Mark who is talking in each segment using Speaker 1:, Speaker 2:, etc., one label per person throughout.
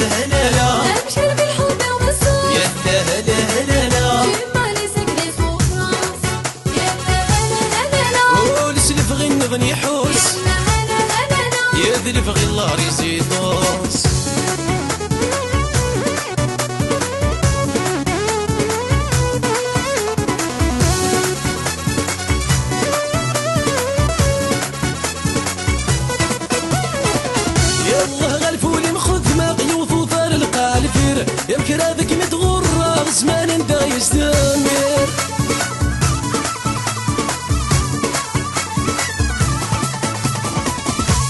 Speaker 1: هلا هلا
Speaker 2: أبشر بالحب وبالصوت
Speaker 1: يا هلا هلا هلا
Speaker 2: جمع لي سكري صوت راس يا هلا هلا هلا
Speaker 1: قول سلف غن غني حوس
Speaker 2: يا هلا هلا هلا
Speaker 1: يا ذلف غلا ريزيدوس يالله غالفولي مخذ ما قيوث وثار القالفير يا بكرادك متغرى زمان دا يستمر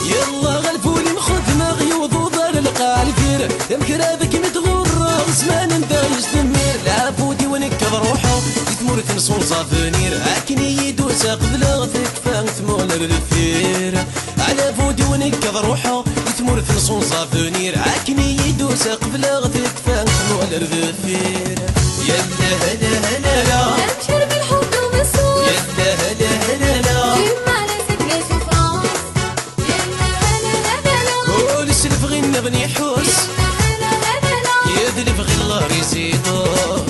Speaker 1: يالله غالفولي مخذ ما قيوث وثار القالفير يا بكرادك متغرى زمان دا يستمر العفودي ونكض روحه يتمر تنصون صافنير عاكني يدوس قبل تكفى ثمول الرفير على فودي ونكض روحه يتمر تنصون صافنير عاكني يدوس قبل تكفى ثمول الرفير يلا هلا هلا لا
Speaker 2: أبشر بالحب وبالصوت
Speaker 1: يلا هلا هلا لا
Speaker 2: جمع لي سكري صوت راس يا هلا هلا هلا
Speaker 1: قول سلف غنى بني حوس
Speaker 2: هلا هلا هلا
Speaker 1: يا ذلف غلا ريزيدوس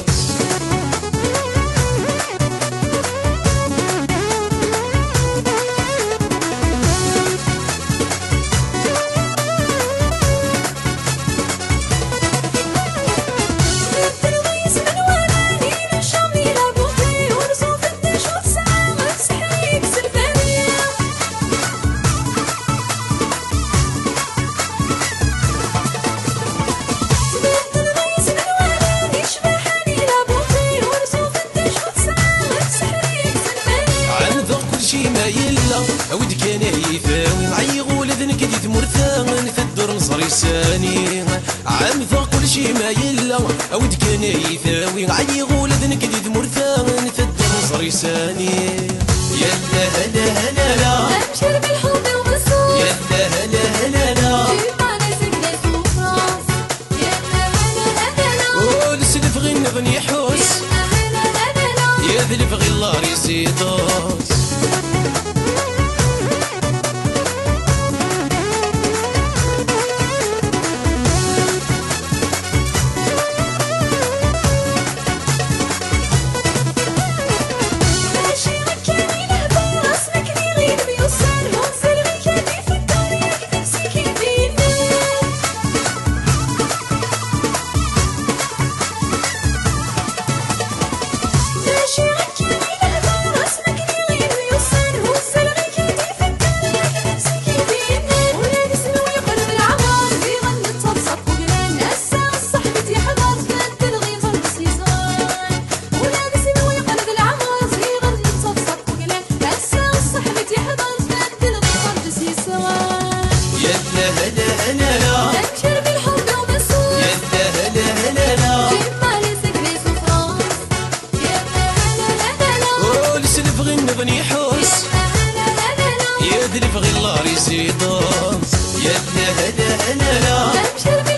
Speaker 2: التلويس من وراني نشم يلعبوا فيه ونصوف النشوف ساعة سحر يكسر فانية التلويس من وراني شبحاني يلعبوا فيه ونصوف النشوف ساعة سحر يكسر فانية
Speaker 1: عن ذوق كل شي ما يلا عود كان يفاوي معي غولد نكدي مرثان في الدور نصري ساني عن ذوق كل شي ما يلا عود كان يفاوي معي غولد نكدي مرثان في الدور نصري ساني يلا هلا هلا لا
Speaker 2: أبشر بالحب وبالصوت
Speaker 1: يلا هلا هلا لا
Speaker 2: جمع لي سكري صوت راس يا هلا هلا هلا
Speaker 1: قول سلف غن بني حوس
Speaker 2: يا هلا هلا هلا
Speaker 1: يا ذلف غلا ريزيدوس
Speaker 2: ماشي مكاني لهبة راسمك لي غير بيوصل وصل مكاني في الدنيا نفسي كيف ينام ماشي مكاني لهبة راسمك لي غير بيوصل وصل مكاني في الدنيا نفسي كيف ينام ولاد سنو يقرب العمر يغني التبسط وقران الساعة الصحبة يحضر فانت الغيظ البصيصان ولاد سنو يقرب العمر يغني التبسط وقران الساعة الصحبة يحضر فانت الغيظ البصيصان
Speaker 1: يلا هلا هلا لا
Speaker 2: أبشر بالحب وبالصوت
Speaker 1: يلا هلا هلا لا
Speaker 2: جمع لي سكري صوت راس يا هلا هلا هلا
Speaker 1: قول سلف غن بني حوس
Speaker 2: هلا هلا هلا
Speaker 1: يا ذلف غلا ريزيدوس يلا هلا هلا لا
Speaker 2: أبشر